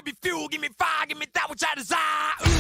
give me fuel, give me fire, give me that which I desire. Ooh.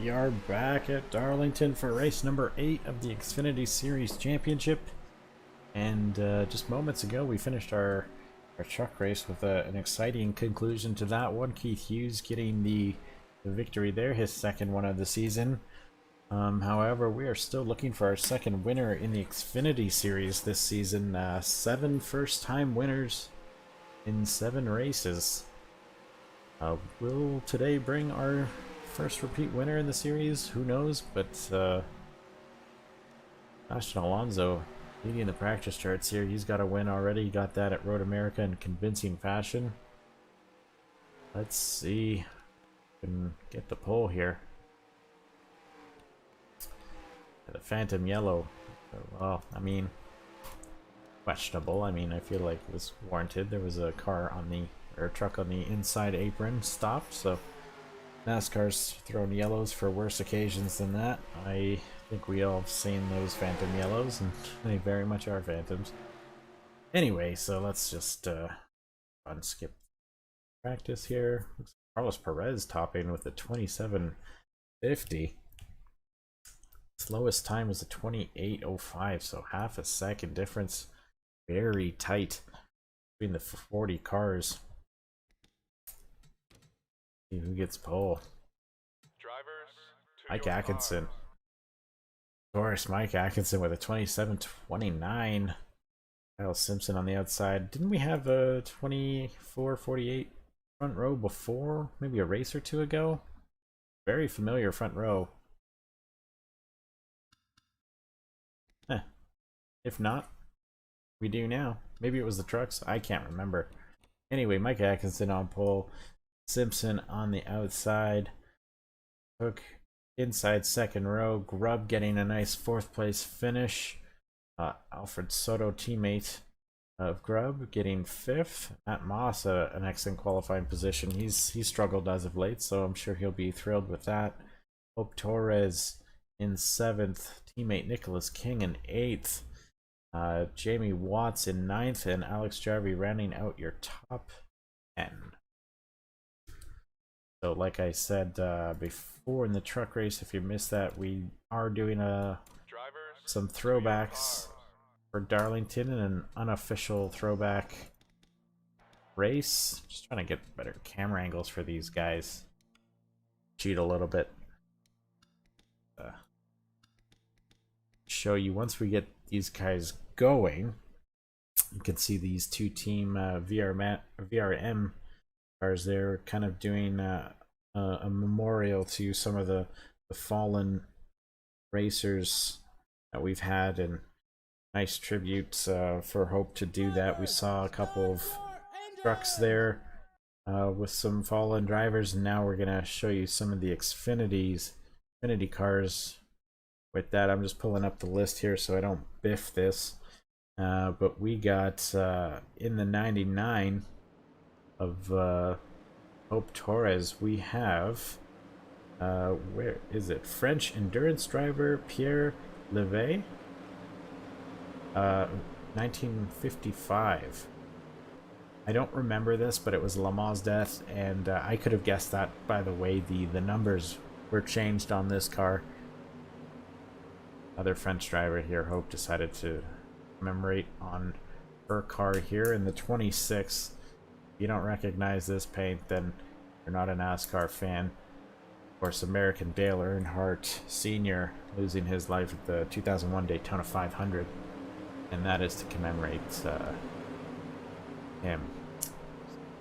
We are back at Darlington for race number 8 of the Xfinity Series Championship, and just moments ago we finished our truck race with an exciting conclusion to that one. Keith Hughes getting the victory there, his second one of the season. However, we are still looking for our second winner in the Xfinity Series this season. 7 first-time winners in 7 races. Will today bring our first repeat winner in the series? Who knows? But Ashton Alonso leading the practice charts here. He's got a win already. He got that at Road America in convincing fashion. Let's see if we can get the pole here. The Phantom Yellow. Well, I mean, questionable. I mean, I feel like it was warranted. There was a car on the, or a truck on the inside apron stopped, so NASCAR's thrown yellows for worse occasions than that. I think we all have seen those Phantom Yellows, and they very much are Phantoms. Anyway, so let's just unskip practice here. Looks like Carlos Perez topping with a 27.50. Slowest time was a 28.05, so half a second difference. Very tight between the 40 cars. See who gets pole. Mike Atkinson. Of course, Mike Atkinson with a 27.29. Kyle Simpson on the outside. Didn't we have a 24.48 front row before? Maybe a race or two ago? Very familiar front row. If not, we do now. Maybe it was the trucks. I can't remember. Anyway, Mike Atkinson on pole. Simpson on the outside. Hook inside second row. Grubb getting a nice 4th place finish. Alfred Soto, teammate of Grubb, getting 5th. Matt Moss, an excellent qualifying position. He's struggled as of late, so I'm sure he'll be thrilled with that. Hope Torres in 7th. Teammate Nicholas King in 8th. Jamie Watts in 9th, and Alex Jarvie rounding out your top 10. So like I said before in the truck race, if you missed that, we are doing some throwbacks for Darlington in an unofficial throwback race. Just trying to get better camera angles for these guys. Cheat a little bit. show you once we get these guys going. You can see these two team VRM cars there, kind of doing a memorial to some of the fallen racers that we've had, and nice tributes for Hope to do that. We saw a couple of trucks there with some fallen drivers, and now we're gonna show you some of the Xfinity cars. With that, I'm just pulling up the list here so I don't biff this. But we got in the 99 of Hope Torres, we have where is it? French endurance driver Pierre Levey, 1955. I don't remember this, but it was Lamar's death, and I could have guessed that by the way the numbers were changed on this car. Other French driver here, Hope, decided to commemorate on her car here in the 26. If you don't recognize this paint, then you're not a NASCAR fan. Of course, American Dale Earnhardt Sr. losing his life at the 2001 Daytona 500, and that is to commemorate him. You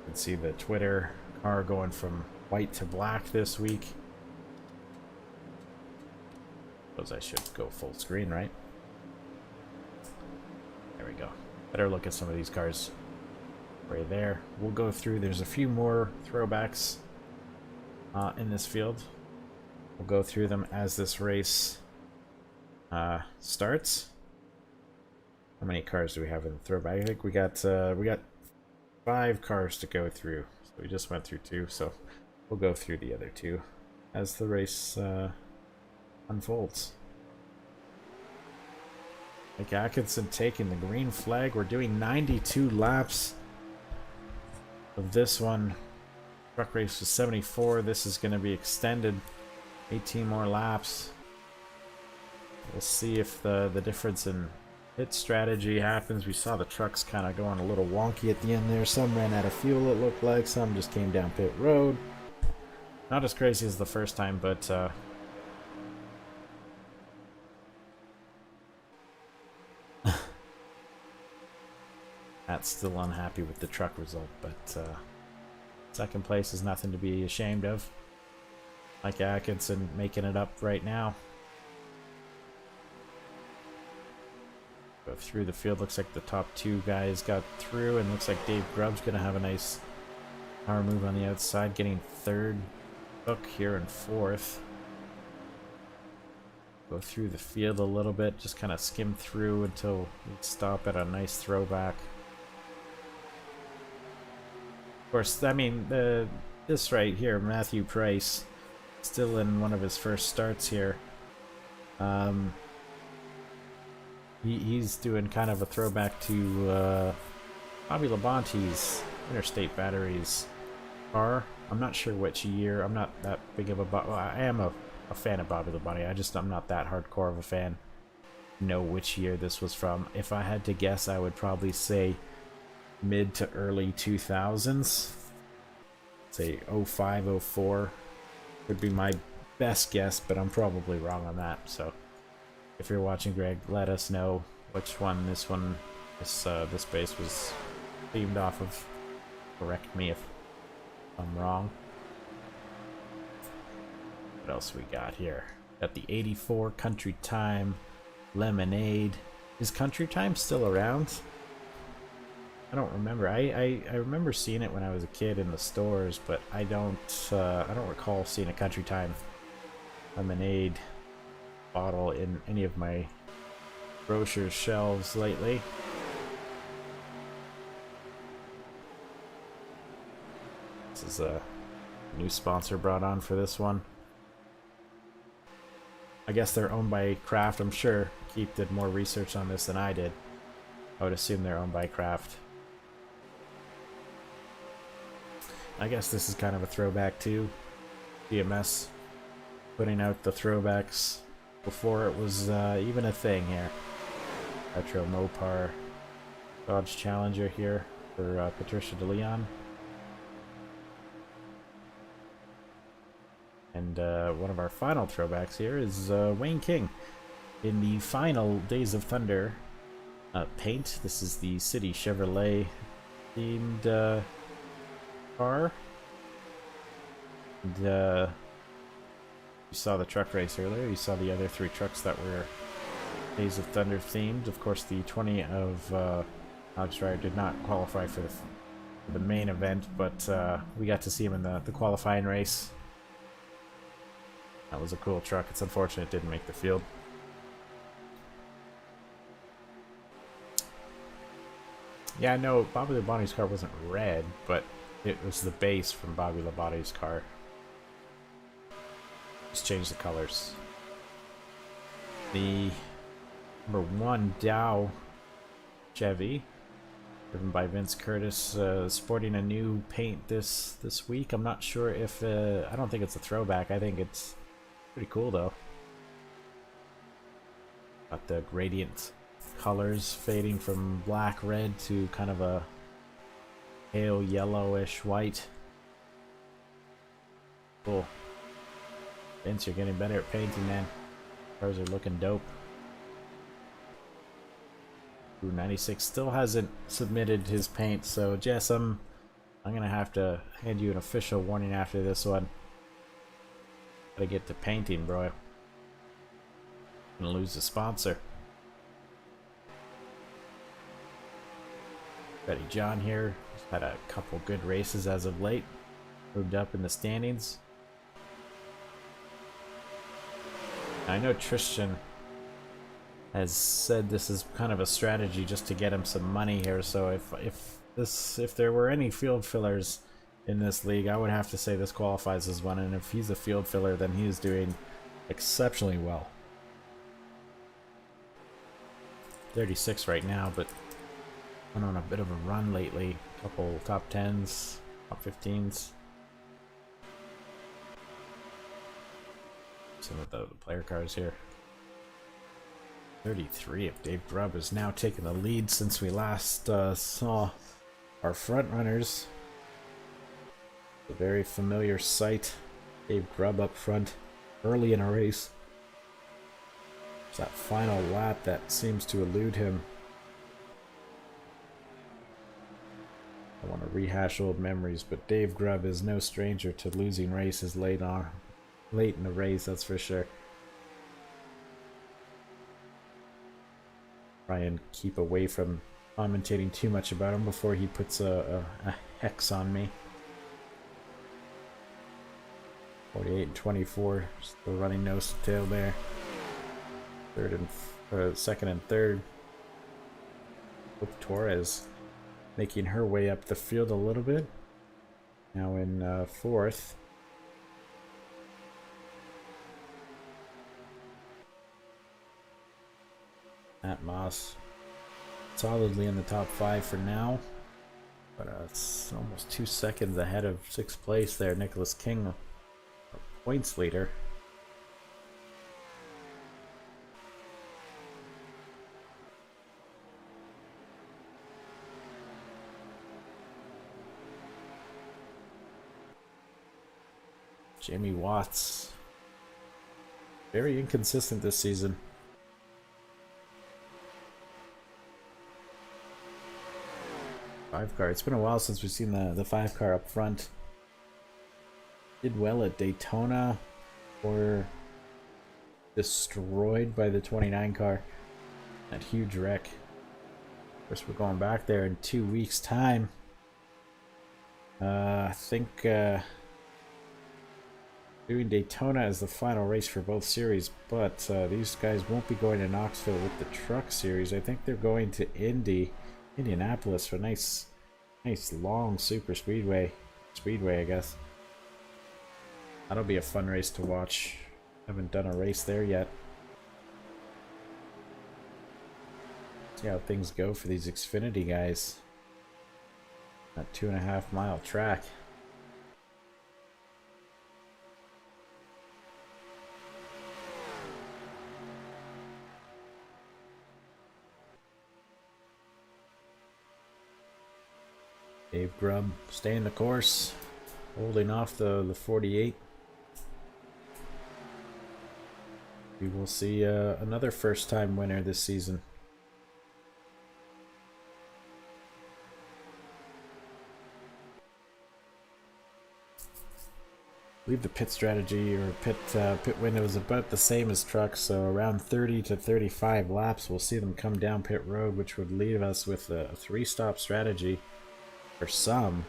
can see the Twitter car going from white to black this week. Suppose I should go full screen, right? There we go. Better look at some of these cars right there. We'll go through. There's a few more throwbacks in this field. We'll go through them as this race starts. How many cars do we have in the throwback? I think we got 5 cars to go through. So we just went through 2, so we'll go through the other 2 as the race unfolds. Mike Atkinson taking the green flag. We're doing 92 laps of this one. Truck race was 74. This is going to be extended 18 more laps. We'll see if the difference in pit strategy happens. We saw the trucks kind of going a little wonky at the end there. Some ran out of fuel, it looked like. Some just came down pit road. Not as crazy as the first time, but Matt's still unhappy with the truck result, but second place is nothing to be ashamed of. Mike Atkinson making it up right now. Go through the field. Looks like the top 2 guys got through, and looks like Dave Grubb's gonna have a nice power move on the outside, getting 3rd. Hook here in 4th. Go through the field a little bit, just kind of skim through until we stop at a nice throwback. Of course, I mean, this right here, Matthew Price, still in one of his first starts here. He's doing kind of a throwback to Bobby Labonte's Interstate Batteries car. I'm not sure which year. I'm not that big of a... Well, I am a fan of Bobby Labonte. I'm not that hardcore of a fan. Know which year this was from. If I had to guess, I would probably say mid to early 2000s. Say 05, 04 would be my best guess, but I'm probably wrong on that. So if you're watching, Greg, let us know which one this base was themed off of. Correct me if I'm wrong. What else we got here? Got the 84 Country Time Lemonade. Is Country Time still around? I don't remember. I remember seeing it when I was a kid in the stores, but I don't recall seeing a Country Time Lemonade bottle in any of my grocer's shelves lately. This is a new sponsor brought on for this one. I guess they're owned by Kraft. I'm sure Keith did more research on this than I did. I would assume they're owned by Kraft. I guess this is kind of a throwback too. BMS putting out the throwbacks before it was even a thing here. Retro Mopar Dodge Challenger here for Patricia DeLeon. And one of our final throwbacks here is Wayne King in the final Days of Thunder paint. This is the City Chevrolet themed car. And you saw the truck race earlier. You saw the other 3 trucks that were Days of Thunder themed. Of course, the 20 of Alex Ryder did not qualify for the main event, but we got to see him in the qualifying race. That was a cool truck. It's unfortunate it didn't make the field. Yeah, I know Bobby Labonte's car wasn't red, but it was the base from Bobby Labonte's car. Just changed the colors. The number 1 Dow Chevy, driven by Vince Curtis, sporting a new paint this week. I'm not sure if I don't think it's a throwback. I think it's pretty cool though. Got the gradient colors fading from black red to kind of a pale yellowish white. Cool. Vince, you're getting better at painting, man. Cars are looking dope. 96 still hasn't submitted his paint, so Jess, I'm gonna have to hand you an official warning after this one. Gotta get to painting, bro. Gonna lose the sponsor. Betty John here. He's had a couple good races as of late. Moved up in the standings. I know Tristan has said this is kind of a strategy just to get him some money here. So if there were any field fillers in this league, I would have to say this qualifies as one. And if he's a field filler, then he is doing exceptionally well. 36 right now, but went on a bit of a run lately. A couple top 10s, top 15s. Some of the player cars here. 33 of Dave Grubb has now taken the lead since we last saw our front runners. A very familiar sight. Dave Grubb up front early in a race. It's that final lap that seems to elude him. I want to rehash old memories, but Dave Grubb is no stranger to losing races late in the race, that's for sure. Try and keep away from commentating too much about him before he puts a hex on me. 48 and 24, still running nose to tail there. Second and third. Hope Torres making her way up the field a little bit. Now in fourth. Matt Moss solidly in the top 5 for now, but it's almost 2 seconds ahead of 6th place there. Nicholas King, our points leader. Jamie Watts, very inconsistent this season. Five car. It's been a while since we've seen the 5 car up front. Did well at Daytona, or destroyed by the 29 car. That huge wreck. Of course, we're going back there in 2 weeks' time. I think doing Daytona as the final race for both series, but these guys won't be going to Knoxville with the truck series. I think they're going to Indianapolis for a nice long super speedway, I guess. That'll be a fun race to watch. Haven't done a race there yet. See how things go for these Xfinity guys. That 2.5 mile track. Dave Grubb staying the course, holding off the 48. We will see another first-time winner this season. I believe the pit strategy or pit window is about the same as trucks, so around 30 to 35 laps we'll see them come down pit road, which would leave us with a 3-stop strategy for some,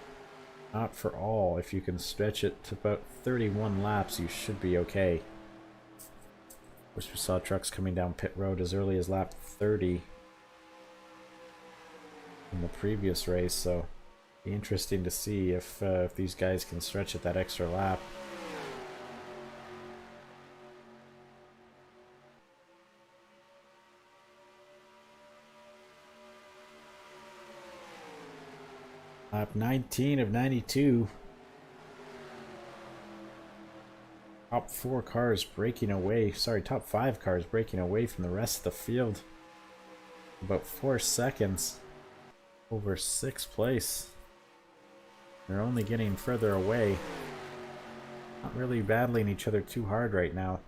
not for all. If you can stretch it to about 31 laps, you should be okay. Wish we saw trucks coming down pit road as early as lap 30 in the previous race, so be interesting to see if these guys can stretch it that extra lap. Lap 19 of 92. Top 4 cars breaking away. Sorry, top 5 cars breaking away from the rest of the field. About 4 seconds over 6th place. They're only getting further away. Not really battling each other too hard right now.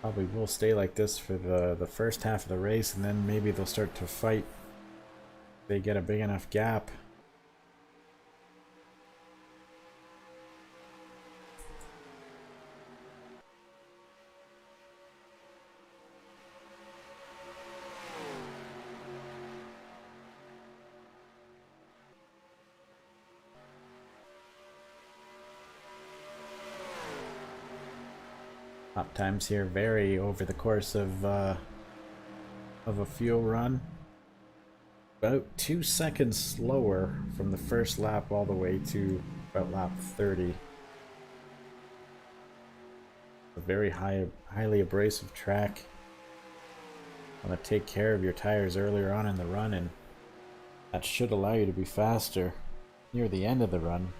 Probably will stay like this for the first half of the race, and then maybe they'll start to fight if they get a big enough gap. Lap times here vary over the course of a fuel run. About 2 seconds slower from the first lap all the way to about lap 30. A very highly abrasive track. Want to take care of your tires earlier on in the run, and that should allow you to be faster near the end of the run.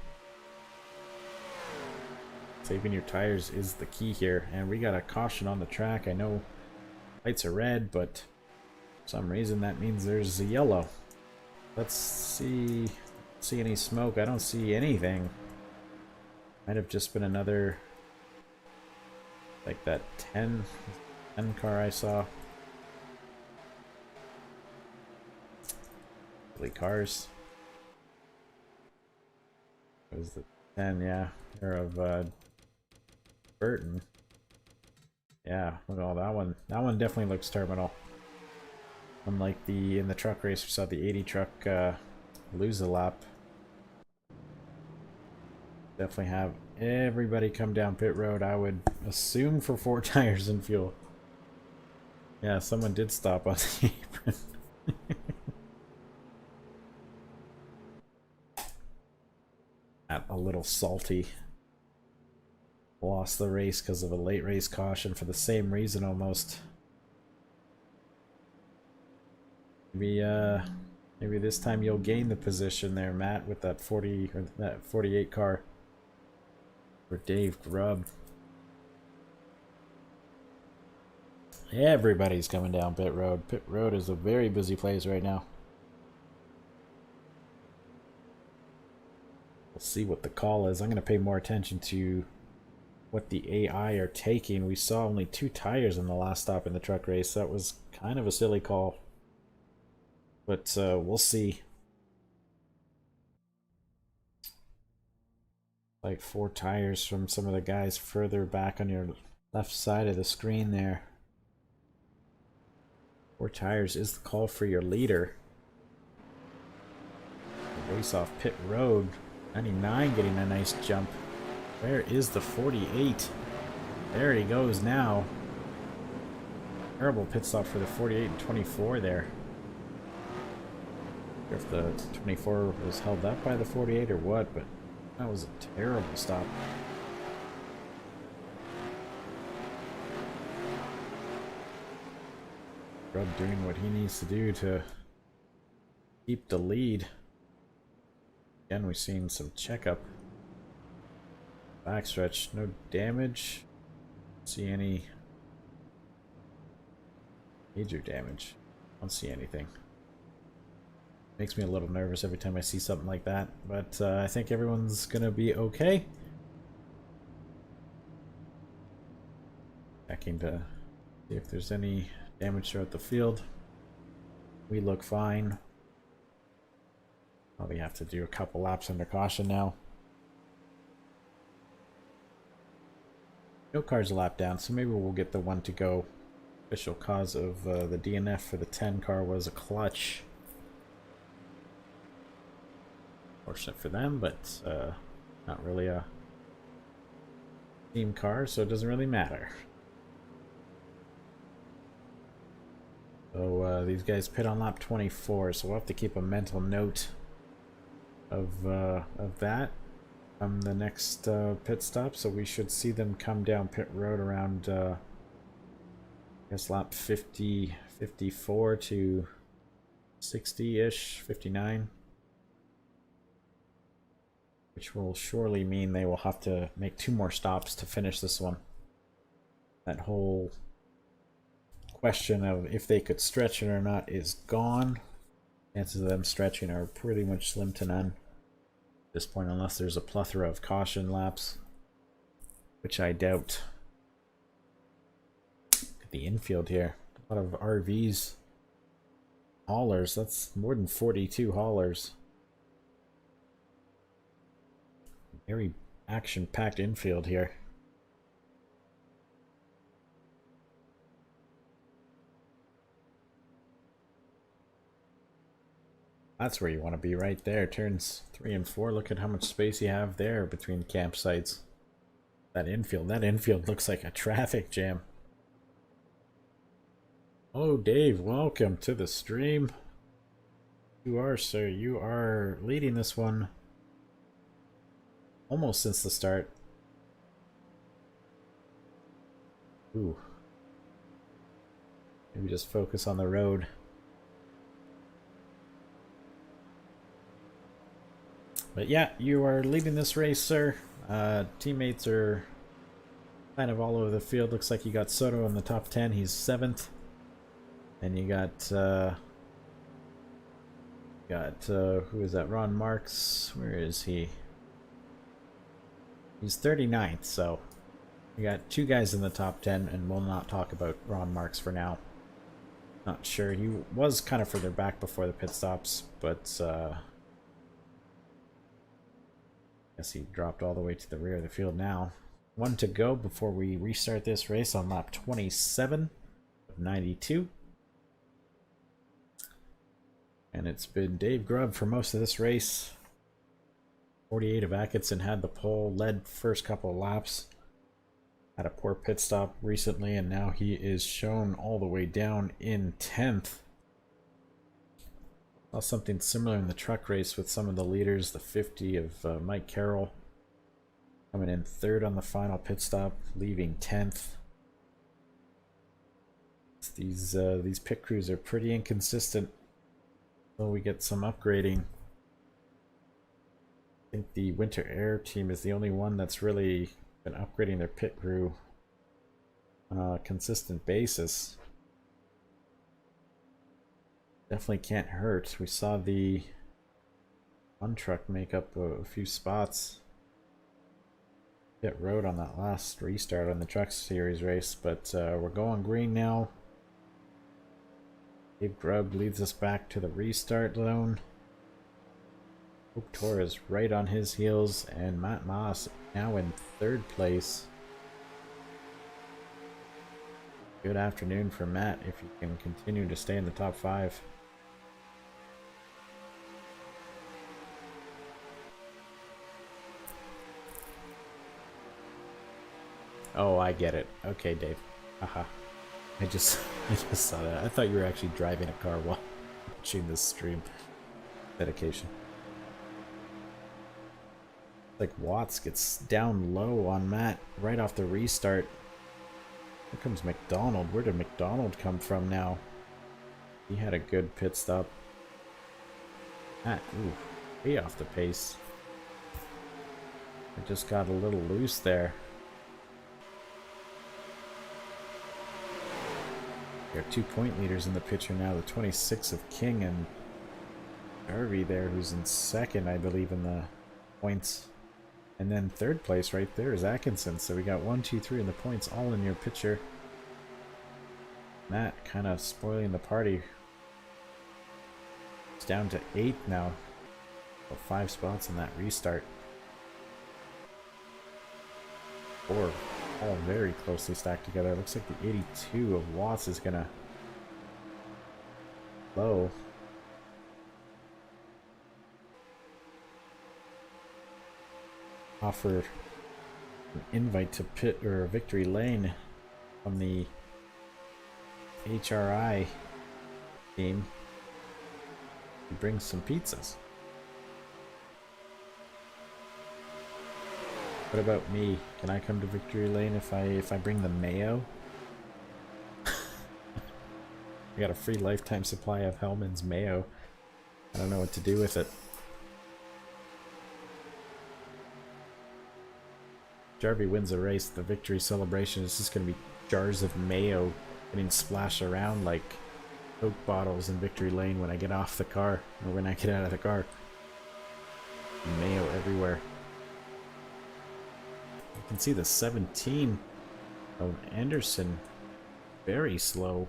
Saving your tires is the key here, and we got a caution on the track. I know lights are red, but for some reason that means there's a yellow. Let's see any smoke. I don't see anything. Might have just been another, like that 10 car I saw. Really cars. It was the 10, yeah. They're of Burton. Yeah, look at all that one. That one definitely looks terminal. Unlike in the truck race, we saw the 80 truck lose a lap. Definitely have everybody come down pit road, I would assume, for 4 tires and fuel. Yeah, someone did stop on the apron. A little salty. Lost the race because of a late race caution for the same reason almost. Maybe this time you'll gain the position there, Matt, with that 40 or that 48 car for Dave Grubb. Everybody's coming down pit road. Pit road is a very busy place right now. We'll see what the call is. I'm going to pay more attention to what the AI are taking. We saw only 2 tires in the last stop in the truck race. That was kind of a silly call. But we'll see. Like 4 tires from some of the guys further back on your left side of the screen there. 4 tires is the call for your leader. Race off pit road. 99 getting a nice jump. Where is the 48? There he goes now. Terrible pit stop for the 48 and 24 there. If the 24 was held up by the 48 or what, but that was a terrible stop. Grubb doing what he needs to do to keep the lead. Again, we've seen some checkup. Backstretch, no damage. See any major damage? Don't see anything. Makes me a little nervous every time I see something like that, but I think everyone's gonna be okay. Checking to see if there's any damage throughout the field. We look fine. Probably have to do a couple laps under caution now. No cars a lap down, so maybe we'll get the one to go. Official cause of the DNF for the 10 car was a clutch. Fortunate for them, but not really a team car, so it doesn't really matter. So these guys pit on lap 24, so we'll have to keep a mental note of that on the next pit stop. So we should see them come down pit road around I guess lap 50, 54 to 60-ish, 59. Which will surely mean they will have to make 2 more stops to finish this one. That whole question of if they could stretch it or not is gone. Chances of them stretching are pretty much slim to none at this point, unless there's a plethora of caution laps, which I doubt. Look at the infield here. A lot of RVs. Haulers, that's more than 42 haulers. Very action-packed infield here. That's where you want to be, right there. Turns 3 and 4. Look at how much space you have there between campsites. That infield looks like a traffic jam. Oh, Dave, welcome to the stream. You are, sir. You are leading this one almost since the start. Ooh. Maybe just focus on the road. But yeah, you are leading this race, sir. Teammates are kind of all over the field. Looks like you got Soto in the top 10. He's 7th. And you got who is that? Ron Marks. Where is he? He's 39th, so we got 2 guys in the top 10, and we'll not talk about Ron Marks for now. Not sure. He was kind of further back before the pit stops, but I guess he dropped all the way to the rear of the field now. 1 to go before we restart this race on lap 27 of 92. And it's been Dave Grubb for most of this race. 48 of Atkinson had the pole, led first couple of laps. Had a poor pit stop recently, and now he is shown all the way down in 10th. Saw something similar in the truck race with some of the leaders. The 50 of Mike Carroll coming in 3rd on the final pit stop, leaving 10th. These pit crews are pretty inconsistent. So we get some upgrading. I think the Winter Air team is the only one that's really been upgrading their pit crew on a consistent basis. Definitely can't hurt. We saw the one truck make up a few spots. Pit road on that last restart on the Truck Series race, but we're going green now. Dave Grubb leads us back to the restart zone. Hope Torres right on his heels, and Matt Moss now in 3rd place. Good afternoon for Matt if you can continue to stay in the top 5. Oh, I get it. Okay, Dave. Haha. I just saw that. I thought you were actually driving a car while watching this stream. Dedication. Like Watts gets down low on Matt right off the restart. Here comes McDonald. Where did McDonald come from now? He had a good pit stop. Matt, ooh, way off the pace. It just got a little loose there. There are 2 point leaders in the picture now. The 26 of King and Harvey there, who's in second, I believe, in the points. And then third place right there is Atkinson. So we got 1, 2, 3 in the points, all in your picture. Matt kind of spoiling the party. It's down to 8 now. Well, 5 spots in that restart. 4 all very closely stacked together. Looks like the 82 of Watts is gonna low. Offer an invite to pit or victory lane from the HRI team. He brings some pizzas. What about me? Can I come to victory lane if I bring the mayo? I got a free lifetime supply of Hellman's mayo. I don't know what to do with it. Jarvie wins a race. The victory celebration is just going to be jars of mayo getting splashed around like Coke bottles in victory lane when I get off the car or when I get out of the car. Mayo everywhere. You can see the 17 of Anderson very slow.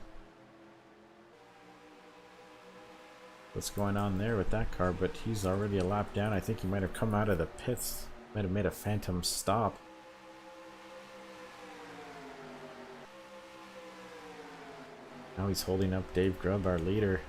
What's going on there with that car? But he's already a lap down. I think he might have come out of the pits. Might have made a phantom stop. Now he's holding up Dave Grubb, our leader.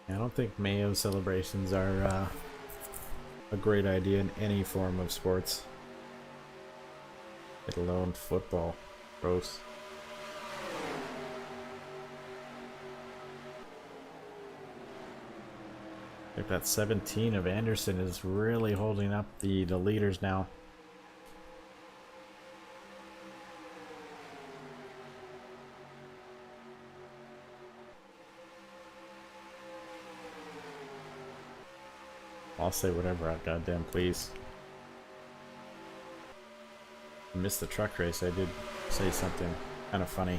I don't think Mayo celebrations are a great idea in any form of sports. Let alone football. Gross. I think that 17 of Anderson is really holding up the leaders now. I'll say whatever I goddamn please. I missed the truck race. I did say something kind of funny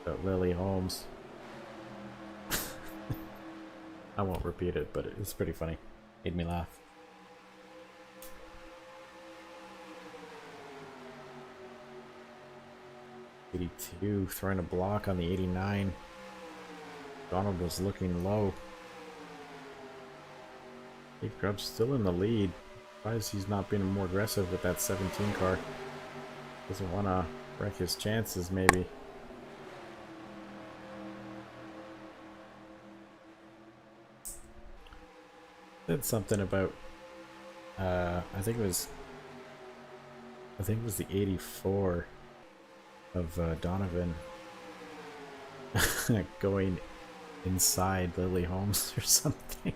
about Lily Holmes. I won't repeat it, but it's pretty funny. Made me laugh. '82 throwing a block on the '89. Donald was looking low. Dave Grubb's still in the lead. Surprised he's not being more aggressive with that 17 car. Doesn't want to wreck his chances, maybe. Said something about I think it was the 84 of Donovan going inside Lily Holmes or something.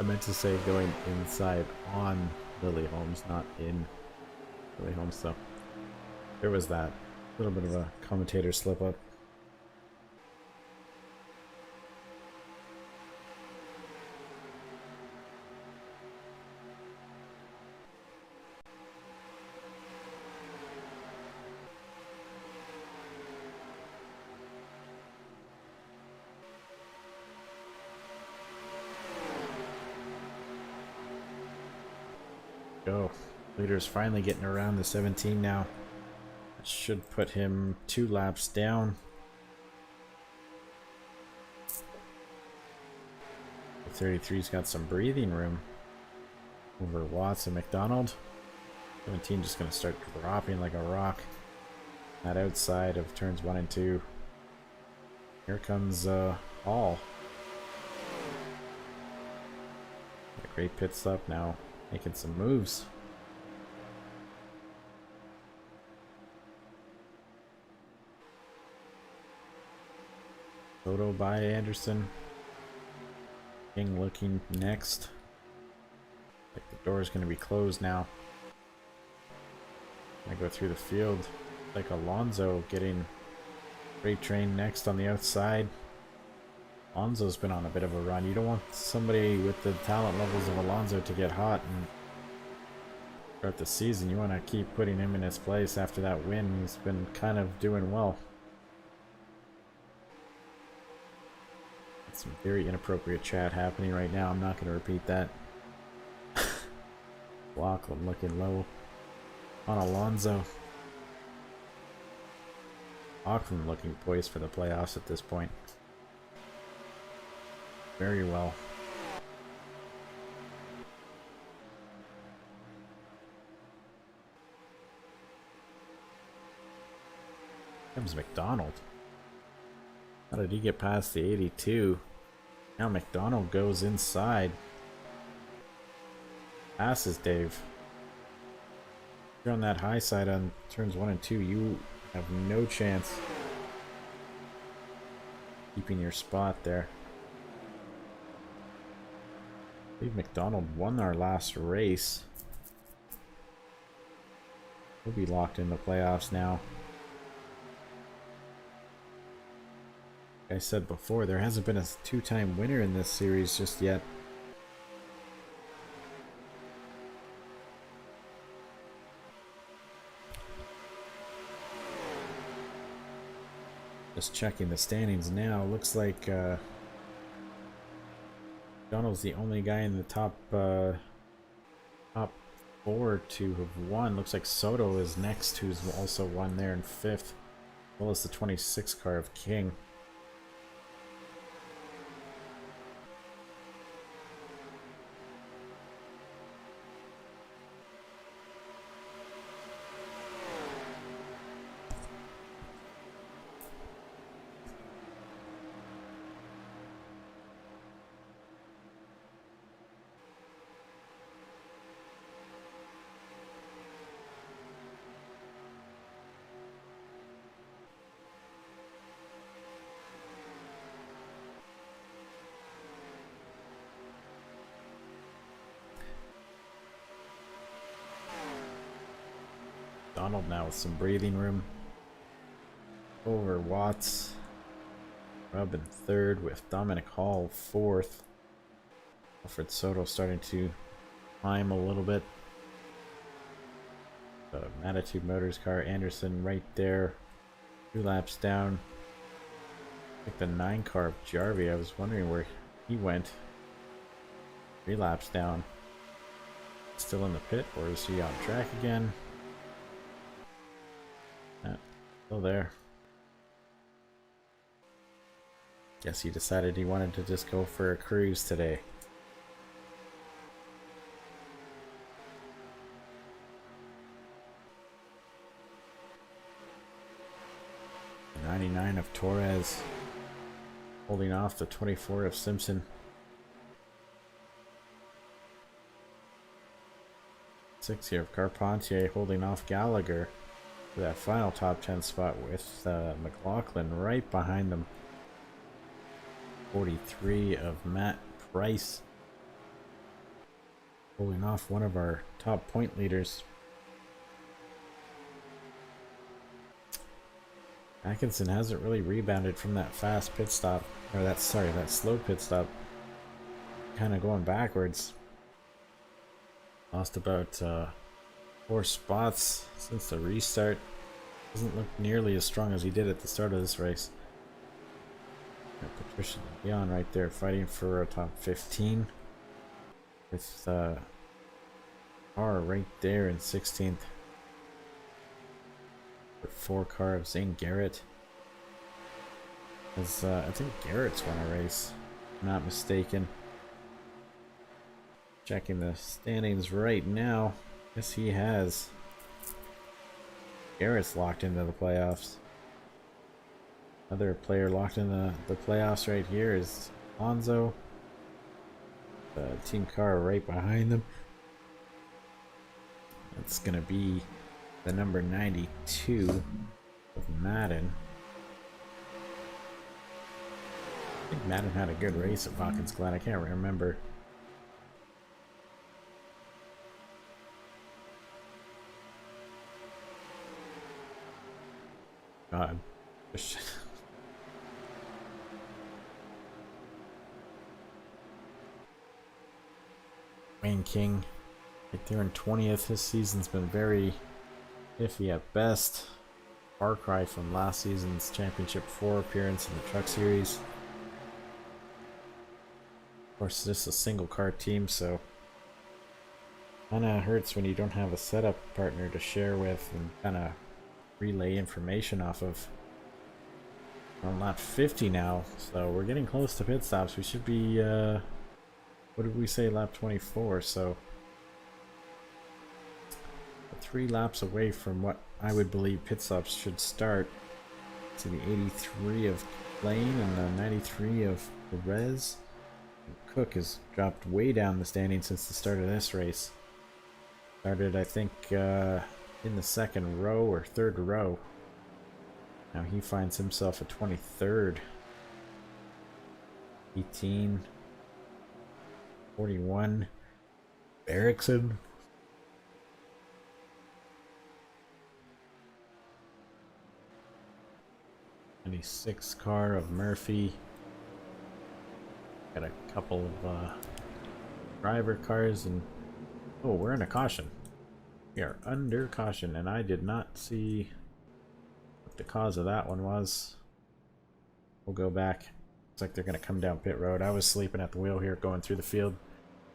I meant to say going inside on Lily Holmes, not in Lily Holmes, so there was that. A little bit of a commentator slip up. Go. Leader's finally getting around the 17 now. That should put him 2 laps down. The 33's got some breathing room over Watts and McDonald. 17 just going to start dropping like a rock. That outside of turns 1 and 2. Here comes Hall. A great pit stop now. Making some moves. Photo by Anderson. King looking next. Like the door is going to be closed now. I go through the field. Like Alonso getting freight train next on the outside. Alonso's been on a bit of a run. You don't want somebody with the talent levels of Alonso to get hot and throughout the season. You want to keep putting him in his place after that win. He's been kind of doing well. Some very inappropriate chat happening right now. I'm not going to repeat that. Lachlan looking low on Alonso. Lachlan looking poised for the playoffs at this point. Very well. Comes McDonald. How did he get past the 82? Now McDonald goes inside. Passes Dave. If you're on that high side on turns 1 and 2, you have no chance keeping your spot there. I believe McDonald won our last race. He'll be locked in the playoffs now. Like I said before, there hasn't been a two-time winner in this series just yet. Just checking the standings now. Looks like Donald's the only guy in the top 4 to have won. Looks like Soto is next, who's also won there in 5th, as well as the 26 car of King. Donald now with some breathing room over Watts. Rubb in 3rd with Dominic Hall 4th. Alfred Soto starting to climb a little bit. The Matitude Motors car, Anderson right there, 2 laps down. I think the 9 car of Jarvie, I was wondering where he went. 3 laps down. Still in the pit, or is he on track again? Still there. Guess he decided he wanted to just go for a cruise today. The 99 of Torres holding off the 24 of Simpson. 6 here of Carpentier holding off Gallagher for that final top 10 spot with McLaughlin right behind them. 43 of Matt Price holding off one of our top point leaders. Atkinson hasn't really rebounded from that fast pit stop, or that slow pit stop. Kind of going backwards. Lost about 4 spots since the restart. Doesn't look nearly as strong as he did at the start of this race. Patricia Leon right there fighting for a top 15 with car right there in 16th. The 4 car of Zane Garrett. As I think Garrett's won a race, if I'm not mistaken. Checking the standings right now. Yes, he has. Garrett's locked into the playoffs. Another player locked in the playoffs right here is Alonso. The team car right behind them. That's going to be the number 92 of Madden. I think Madden had a good race at Watkins Glen. I can't remember. God. Wayne King, right there in 20th. His season's been very iffy at best. Far cry from last season's Championship 4 appearance in the Truck Series. Of course, this is a single car team, so kinda hurts when you don't have a setup partner to share with and kinda relay information off of. We're on lap 50 now, so we're getting close to pit stops. We should be, what did we say, lap 24, so 3 laps away from what I would believe pit stops should start. To the 83 of Lane and the 93 of Perez. Cook has dropped way down the standing since the start of this race. Started, I think, in the second row or third row. Now he finds himself at 23rd. 18. 41. Erickson. 96 car of Murphy. Got a couple of driver cars, and oh, we're in a caution. We are under caution, and I did not see what the cause of that one was. We'll go back. Looks like they're going to come down pit road. I was sleeping at the wheel here going through the field.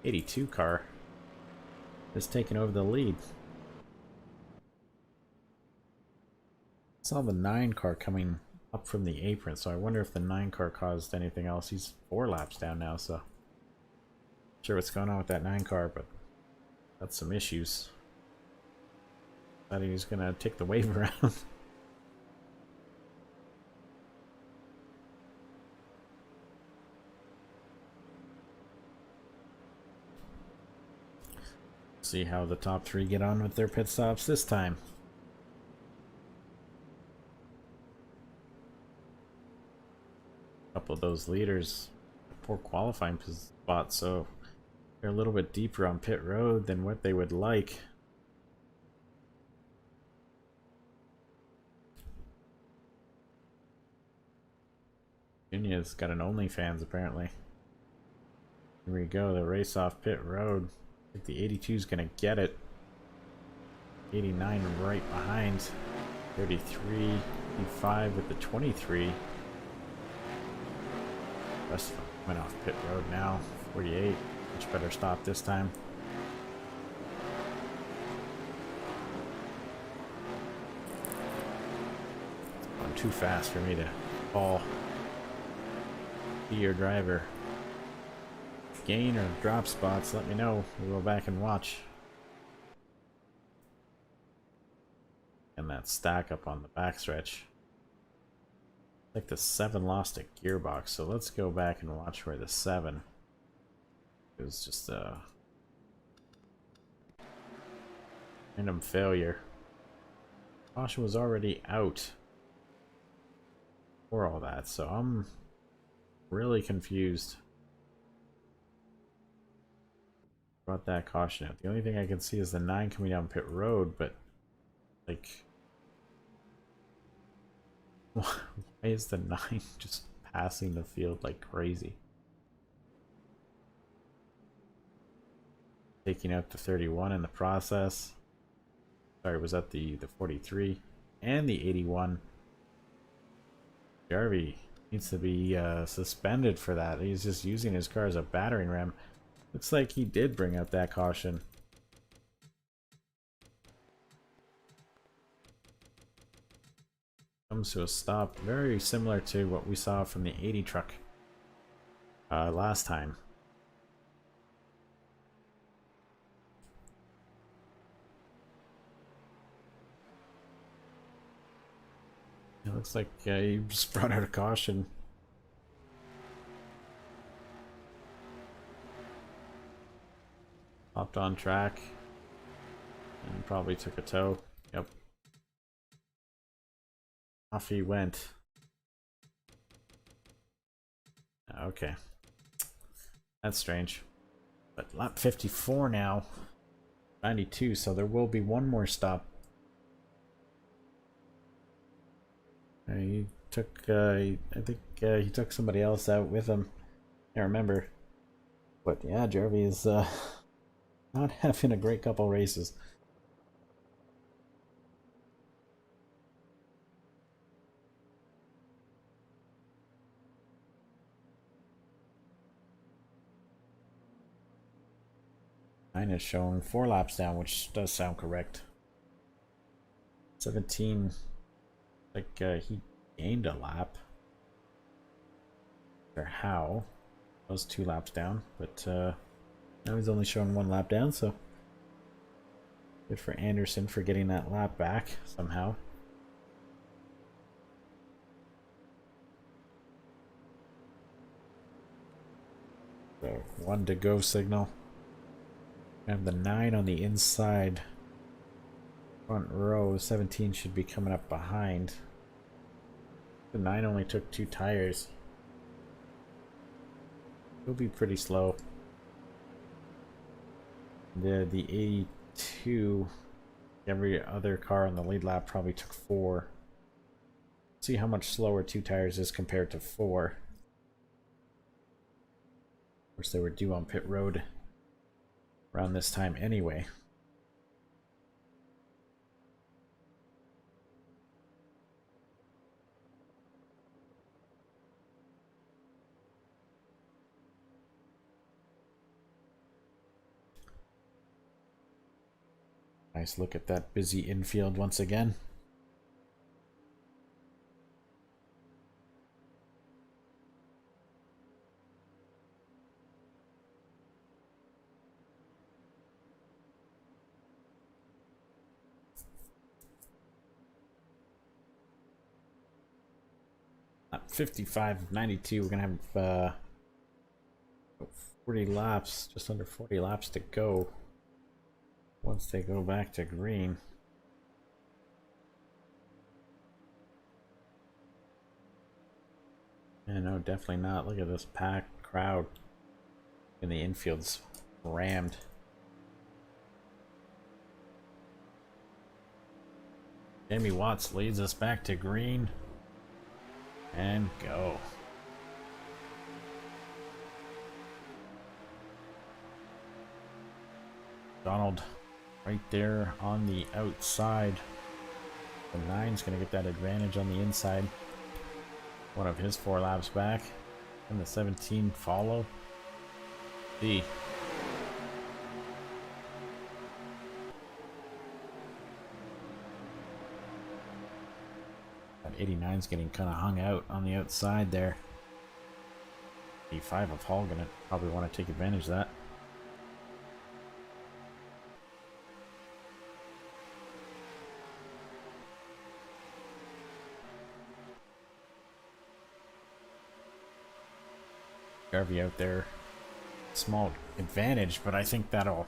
82 car is taking over the lead. Saw the 9 car coming up from the apron, so I wonder if the 9 car caused anything else. He's 4 laps down now, so not sure what's going on with that 9 car, but got some issues. Thought he was gonna take the wave around. See how the top 3 get on with their pit stops this time. Couple of those leaders, poor qualifying spots, so they're a little bit deeper on pit road than what they would like. Virginia's got an OnlyFans apparently. Here we go, the race off pit road. I think the 82 is gonna get it. 89 right behind. 33, 55 with the 23. Rest of them went off pit road now. 48, much better stop this time. It's going too fast for me to call. Be your driver. Gain or drop spots, let me know. We'll go back and watch. And that stack up on the backstretch. Like the 7 lost a gearbox, so let's go back and watch where the 7. It was just a random failure. Caution was already out for all that, so I'm really confused about that caution out. The only thing I can see is the 9 coming down pit road, but like, why is the 9 just passing the field like crazy? Taking out the 31 in the process. Sorry, was that the 43 and the 81. Jarvie needs to be suspended for that. He's just using his car as a battering ram. Looks like he did bring out that caution. Comes to a stop, very similar to what we saw from the 80 truck last time. It looks like he just brought out a caution. Hopped on track and probably took a tow. Yep. Off he went. Okay. That's strange. But lap 54 now. 92, so there will be one more stop. He took, I think he took somebody else out with him. I remember. But yeah, Jarvie is not having a great couple races. Mine is showing 4 laps down, which does sound correct. 17, like he gained a lap. Or how? Was 2 laps down, but now he's only showing 1 lap down, so good for Anderson for getting that lap back somehow. So 1 to go signal. I have the 9 on the inside front row. 17 should be coming up behind. The 9 only took 2 tires. It'll be pretty slow. The 82, every other car on the lead lap probably took 4. See how much slower 2 tires is compared to 4. Of course, they were due on pit road around this time anyway. Nice look at that busy infield once again. At 55.92, we're gonna have 40 laps, just under 40 laps to go once they go back to green. And no, definitely not. Look at this packed crowd in the infield's rammed. Jamie Watts leads us back to green. And go. Donald right there on the outside. The 9's gonna get that advantage on the inside. One of his 4 laps back. And the 17 follow. D. That 89's getting kind of hung out on the outside there. 85 of Hall gonna probably want to take advantage of that. Garvey out there, small advantage, but I think that'll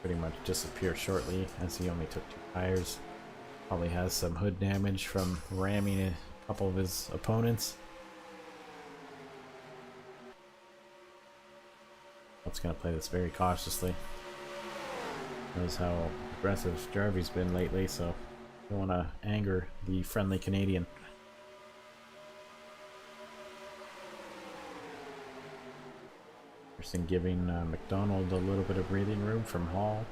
pretty much disappear shortly as he only took 2 tires. Probably has some hood damage from ramming a couple of his opponents. That's gonna play this very cautiously. Knows how aggressive Jarvie's been lately, so don't want to anger the friendly Canadian. And giving McDonald a little bit of breathing room from Hall.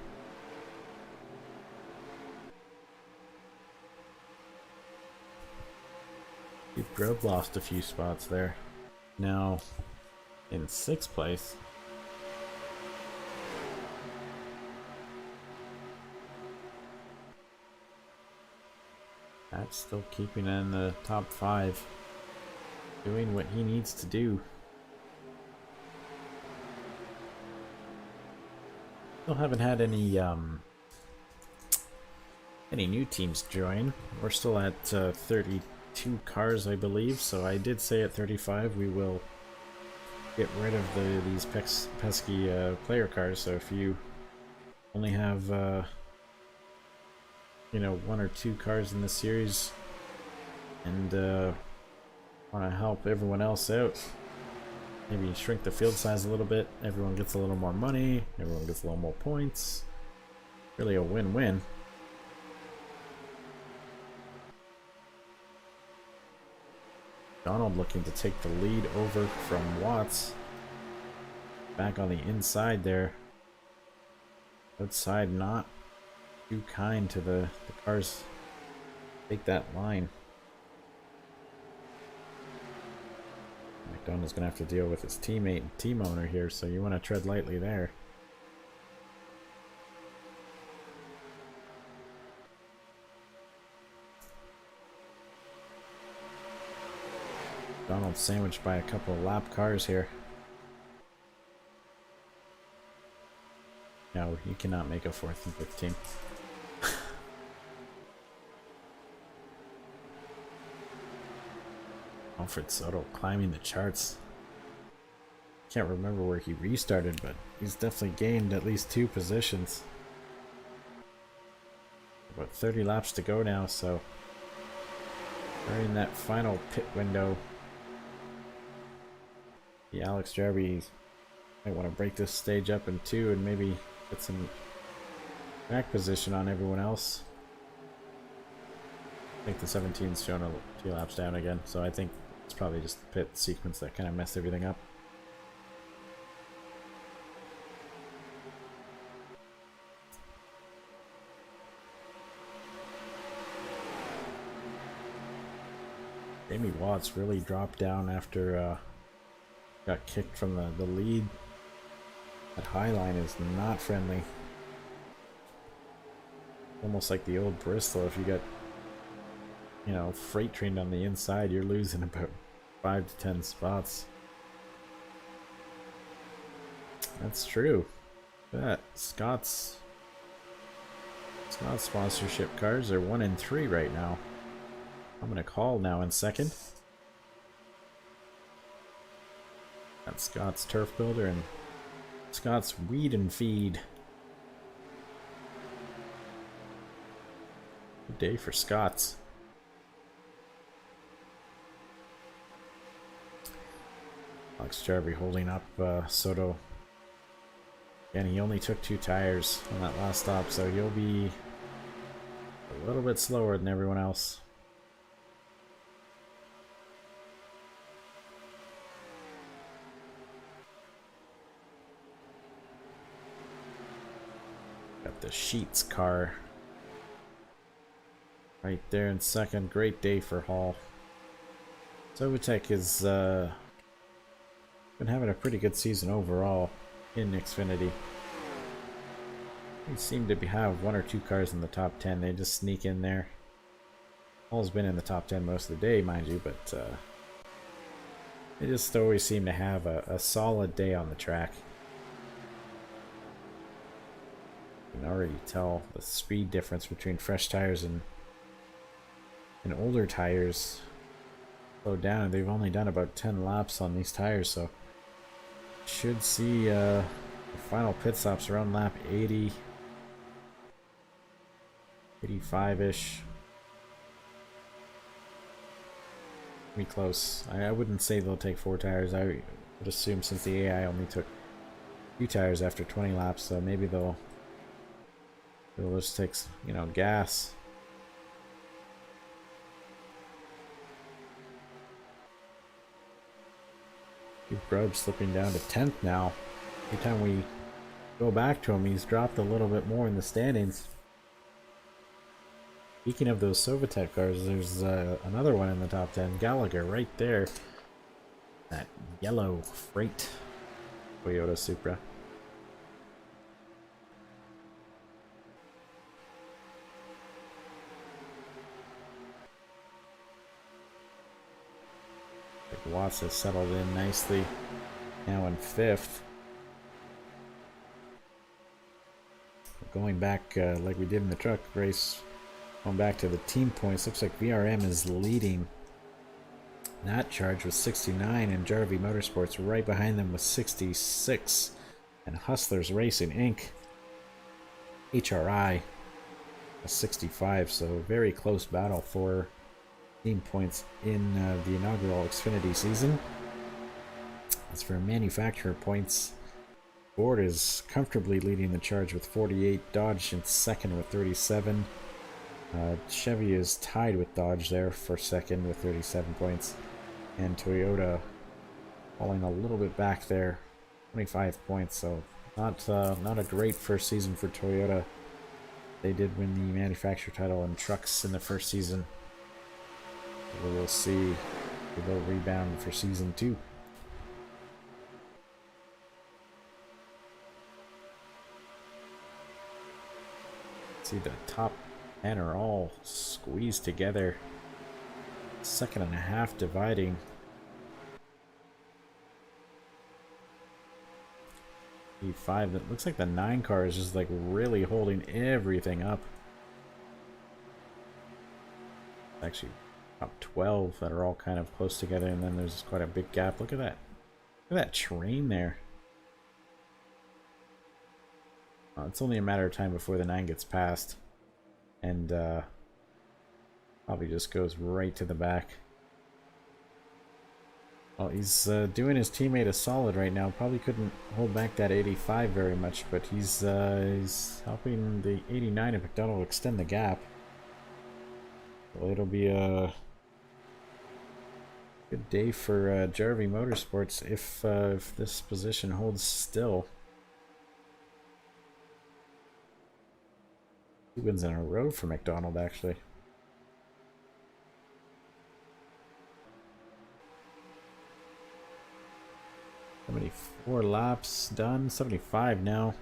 Grub lost a few spots there. Now in 6th place. That's still keeping in the top 5. Doing what he needs to do. Still haven't had any new teams join. We're still at 32 cars, I believe. So I did say at 35 we will get rid of these pesky player cars. So if you only have you know, 1 or 2 cars in this series and want to help everyone else out, maybe shrink the field size a little bit. Everyone gets a little more money. Everyone gets a little more points. Really a win-win. Donald looking to take the lead over from Watts. Back on the inside there. Outside not too kind to the cars. Take that line. McDonald's going to have to deal with his teammate and team owner here, so you want to tread lightly there. Donald sandwiched by a couple of lap cars here. No, you cannot make a 4th and 15. Alfred Soto climbing the charts. Can't remember where he restarted, but he's definitely gained at least 2 positions. About 30 laps to go now, so we're in that final pit window. The Alex Jarvie might want to break this stage up in 2 and maybe get some back position on everyone else. I think the 17's showing a few laps down again, so I think it's probably just the pit sequence that kind of messed everything up. Jamie Watts really dropped down after got kicked from the lead. That high line is not friendly. Almost like the old Bristol. If you got, you know, freight trained on the inside, you're losing about 5 to 10 spots. That's true. That Scott's sponsorship cars are 1 and 3 right now. I'm gonna call now in second. That's Scott's Turf Builder and Scott's Weed and Feed. Good day for Scott's. Alex Jarvie holding up Soto. And he only took 2 tires on that last stop, so he'll be a little bit slower than everyone else. Got the Sheets car right there in second. Great day for Hall. Sovatek has been having a pretty good season overall in Xfinity. They seem to have 1 or 2 cars in the top 10. They just sneak in there. Hall's been in the top 10 most of the day, mind you, but they just always seem to have a solid day on the track. You can already tell the speed difference between fresh tires and older tires. Slow down. They've only done about 10 laps on these tires, so should see the final pit stops around lap 80, 85-ish. Be close. I wouldn't say they'll take 4 tires. I would assume since the AI only took 2 tires after 20 laps, so maybe they'll just take, you know, gas. Grubb slipping down to 10th now. Every time we go back to him, he's dropped a little bit more in the standings. Speaking of those Sovatek cars, there's another one in the top 10. Gallagher right there. That yellow freight Toyota Supra. Watts has settled in nicely, now in 5th. Going back like we did in the truck race, going back to the team points, looks like VRM is leading that charge with 69, and Jarvie Motorsports right behind them with 66, and Hustlers Racing Inc. HRI a 65, so very close battle for team points in the inaugural Xfinity season. As for manufacturer points, Ford is comfortably leading the charge with 48, Dodge in second with 37. Chevy is tied with Dodge there for second with 37 points. and Toyota falling a little bit back there, 25 points. So not a great first season for Toyota. They did win the manufacturer title in trucks in the first season. So we'll see if they'll rebound for season 2. See, the top 10 are all squeezed together. Second and a half dividing. E5, that looks like the 9 car is just like really holding everything up. Actually, top 12 that are all kind of close together, and then there's quite a big gap. Look at that. Look at that train there. It's only a matter of time before the 9 gets passed, and probably just goes right to the back. Well, he's doing his teammate a solid right now. Probably couldn't hold back that 85 very much, but he's helping the 89 of McDonald extend the gap. Well, it'll be a good day for Jarvie Motorsports if this position holds still. 2 wins in a row for McDonald, actually. How many? 4 laps done? 75 now.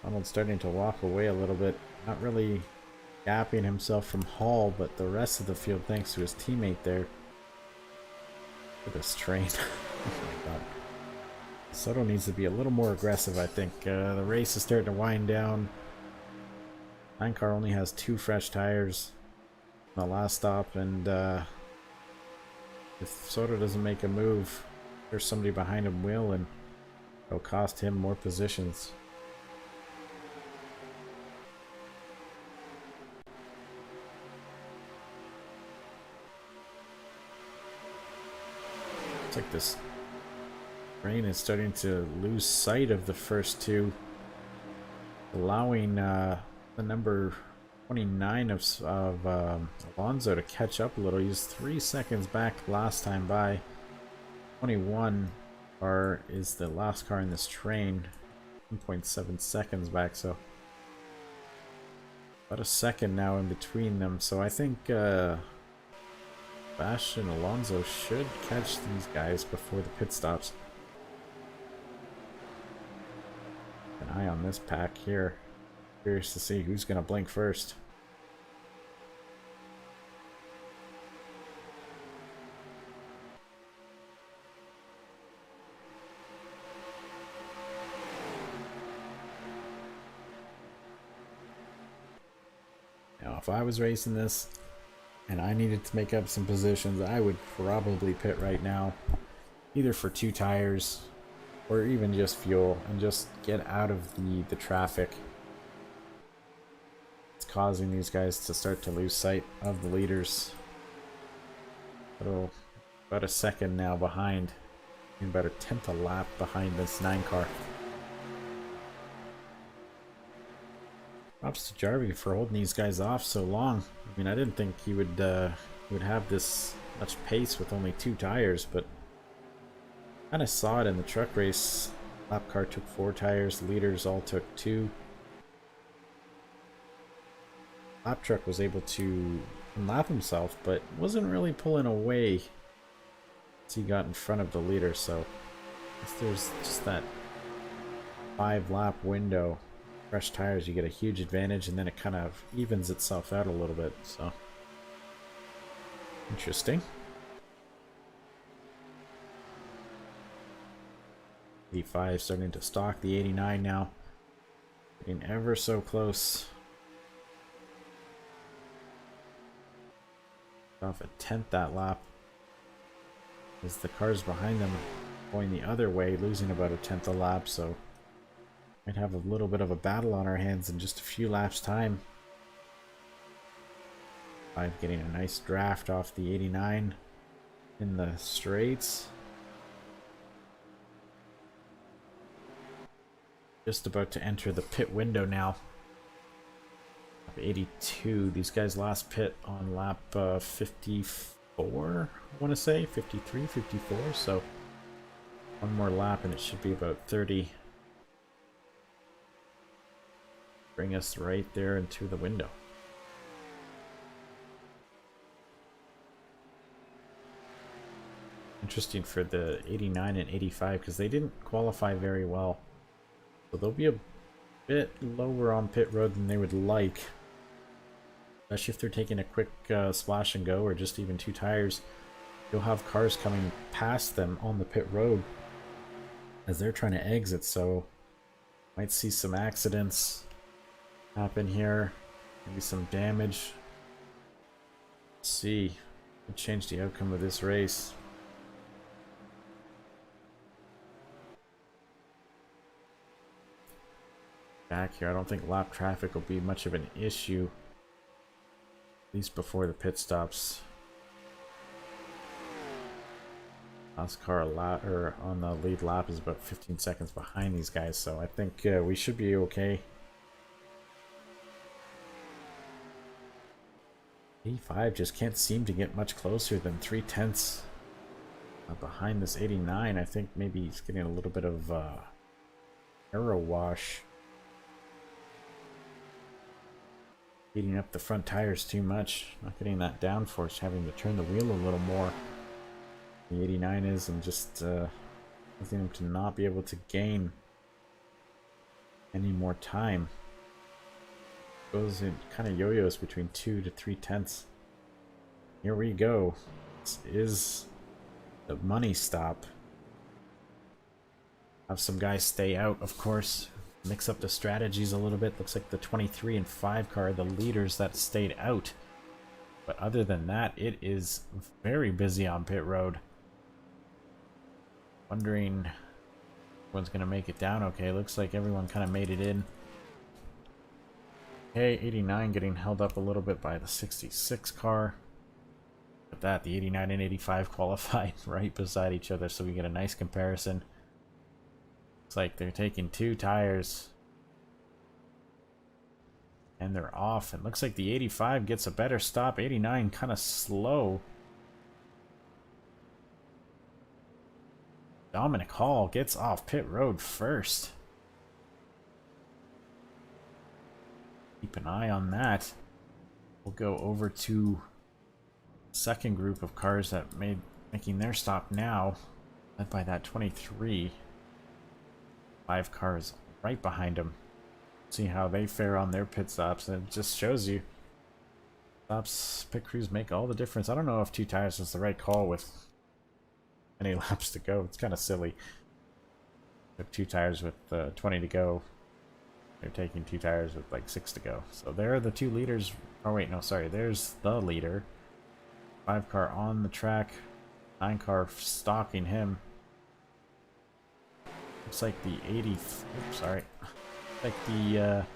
Donald's starting to walk away a little bit. Not really gapping himself from Hall, but the rest of the field, thanks to his teammate there. Look at this train. Oh my god. Soto needs to be a little more aggressive, I think. The race is starting to wind down. 9 car only has 2 fresh tires on the last stop, and if Soto doesn't make a move, there's somebody behind him will, and it'll cost him more positions. Looks like this train is starting to lose sight of the first 2, allowing the number 29 of Alonso to catch up a little. He was 3 seconds back last time by. 21 car is the last car in this train, 1.7 seconds back, so about a second now in between them. So I think Bastian Alonso should catch these guys before the pit stops. An eye on this pack here. Curious to see who's going to blink first. Now, if I was racing this and I needed to make up some positions, I would probably pit right now, either for 2 tires or even just fuel, and just get out of the traffic. It's causing these guys to start to lose sight of the leaders. About a second now behind, and about a 10th a lap behind this 9 car. Props to Jarvie for holding these guys off so long. I mean, I didn't think he would have this much pace with only 2 tires, but kind of saw it in the truck race. Lap car took 4 tires, leaders all took 2. Lap truck was able to unlap himself, but wasn't really pulling away as he got in front of the leader. So I guess there's just that 5 lap window. Fresh tires, you get a huge advantage, and then it kind of evens itself out a little bit. So interesting. 85 starting to stalk the 89 now. Getting ever so close. Off a 10th that lap. As the cars behind them going the other way, losing about a 10th a lap, so might have a little bit of a battle on our hands in just a few laps time. 5 getting a nice draft off the 89 in the straights. Just about to enter the pit window now. 82. These guys last pit on lap 54, I want to say 53, 54. So one more lap and it should be about 30. Bring us right there into the window. Interesting for the 89 and 85 because they didn't qualify very well. So they'll be a bit lower on pit road than they would like. Especially if they're taking a quick splash and go or just even 2 tires. You'll have cars coming past them on the pit road as they're trying to exit. So might see some accidents happen here. Maybe some damage. Let's see. Could change the outcome of this race. Back here, I don't think lap traffic will be much of an issue, at least before the pit stops. Last car on the lead lap is about 15 seconds behind these guys, so I think we should be okay. 85 just can't seem to get much closer than 3/10 behind this 89. I think maybe he's getting a little bit of aero wash. Heating up the front tires too much. Not getting that downforce, having to turn the wheel a little more. The 89 is, and just causing him to not be able to gain any more time. Goes in kind of yo-yos between 2 to 3/10. Here we go. This is the money stop. Have some guys stay out, of course. Mix up the strategies a little bit. Looks like the 23 and 5 car are the leaders that stayed out. But other than that, it is very busy on pit road. Wondering if one's going to make it down okay. Looks like everyone kind of made it in. Okay, 89 getting held up a little bit by the 66 car. But that, the 89 and 85 qualified right beside each other, so we get a nice comparison. Looks like they're taking 2 tires. And they're off. It looks like the 85 gets a better stop. 89 kind of slow. Dominic Hall gets off pit road first. Keep an eye on that. We'll go over to second group of cars that making their stop now, led by that 23. 5 cars right behind them. See how they fare on their pit stops, and it just shows you pit crews make all the difference. I don't know if 2 tires is the right call with any laps to go. It's kind of silly. With 2 tires with 20 to go, they're taking 2 tires with like 6 to go. So there are the 2 leaders. Oh wait, no, sorry. There's the leader. 5 car on the track. 9 car stalking him. Looks like the 80. Oops, sorry. Like the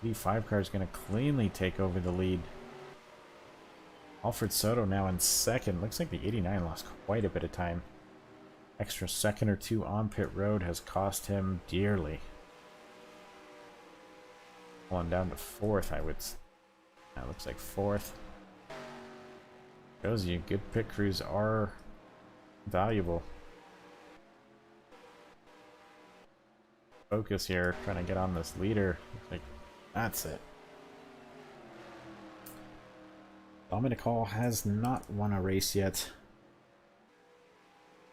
85 car is going to cleanly take over the lead. Alfred Soto now in second. Looks like the 89 lost quite a bit of time. Extra second or 2 on pit road has cost him dearly. Falling down to 4th, I would. That looks like 4th. Shows you good pit crews are valuable. Focus here, trying to get on this leader. Looks like that's it. Dominic Hall has not won a race yet.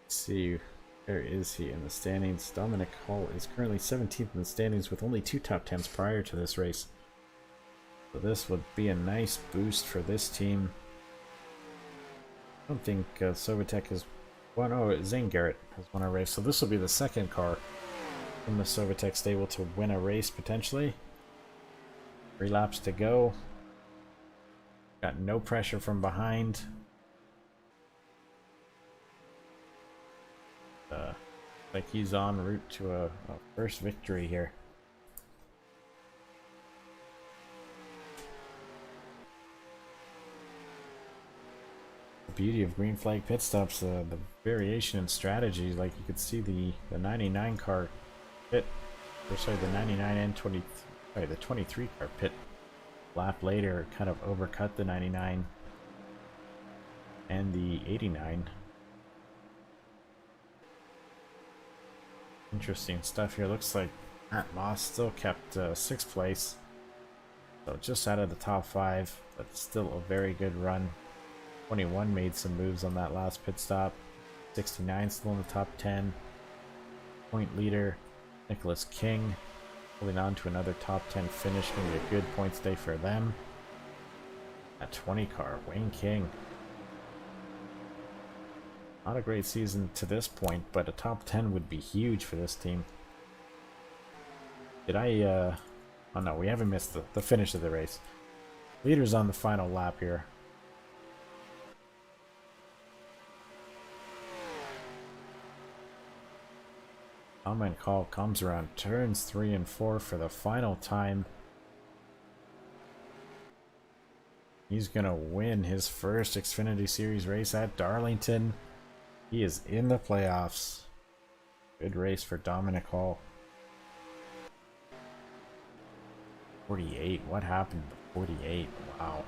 Let's see, where is he in the standings? Dominic Hall is currently 17th in the standings with only 2 top 10s prior to this race. So this would be a nice boost for this team. I don't think Sovatech has won. Oh, Zane Garrett has won a race. So this will be the second car from the Sovatech stable to win a race potentially. 3 laps to go. Got no pressure from behind. Like he's en route to a first victory here. The beauty of green flag pit stops, the variation in strategy. Like you could see the 99 car pit, or sorry, the 99 and 20, sorry, the 23 car pit lap later kind of overcut the 99 and the 89. Interesting stuff here. Looks like Matt Moss still kept 6th place. So just out of the top 5, but still a very good run. 21 made some moves on that last pit stop. 69 still in the top 10. Point leader, Nicholas King, holding on to another top 10 finish. Going to be a good points day for them. At 20 car, Wayne King. Not a great season to this point, but a top 10 would be huge for this team. Did I, oh no, we haven't missed the finish of the race. Leaders on the final lap here. Comment call comes around turns 3 and 4 for the final time. He's gonna win his first Xfinity Series race at Darlington. He is in the playoffs. Good race for Dominic Hall. 48. What happened to 48? Wow.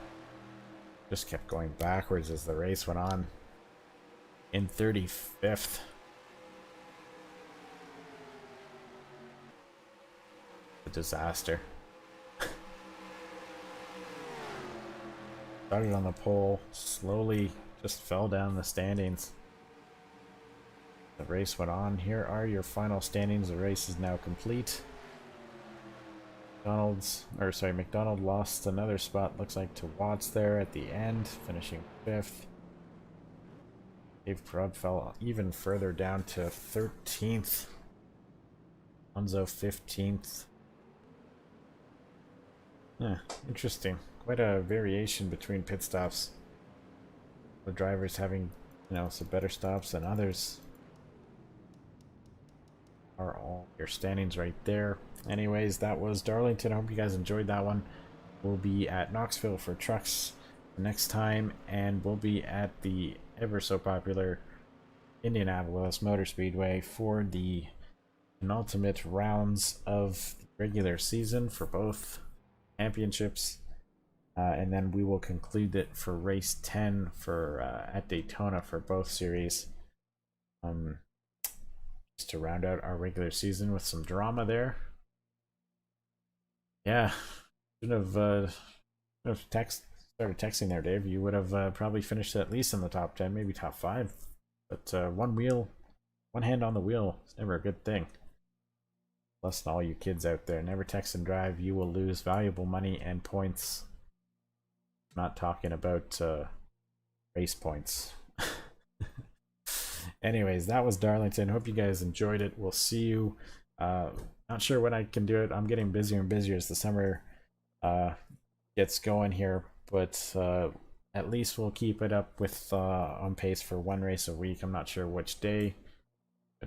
Just kept going backwards as the race went on. In 35th. A disaster. Started on the pole, slowly just fell down the standings. The race went on. Here are your final standings. The race is now complete. McDonald lost another spot, looks like, to Watts there at the end, finishing 5th. Dave Grubb fell even further down to 13th. Alonso 15th. Interesting. Quite a variation between pit stops. The drivers having, some better stops than others. Are all your standings right there. Anyways, that was Darlington. I hope you guys enjoyed that one. We'll be at Knoxville for trucks next time, and we'll be at the ever so popular Indianapolis Motor Speedway for the penultimate rounds of the regular season for both championships, and then we will conclude it for race 10 for at Daytona for both series, just to round out our regular season with some drama there. Yeah, should have started texting there, Dave. You would have probably finished at least in the top 10, maybe top 5, but one hand on the wheel is never a good thing. Listen, all you kids out there, never text and drive. You will lose valuable money and points. I'm not talking about race points. Anyways, that was Darlington. Hope you guys enjoyed it. We'll see you. Not sure when I can do it. I'm getting busier and busier as the summer gets going here, but at least we'll keep it up with on pace for one race a week. I'm not sure which day.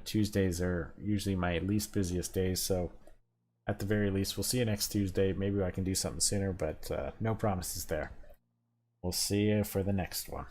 Tuesdays are usually my least busiest days, so at the very least we'll see you next Tuesday. Maybe I can do something sooner, but no promises there. We'll see you for the next one.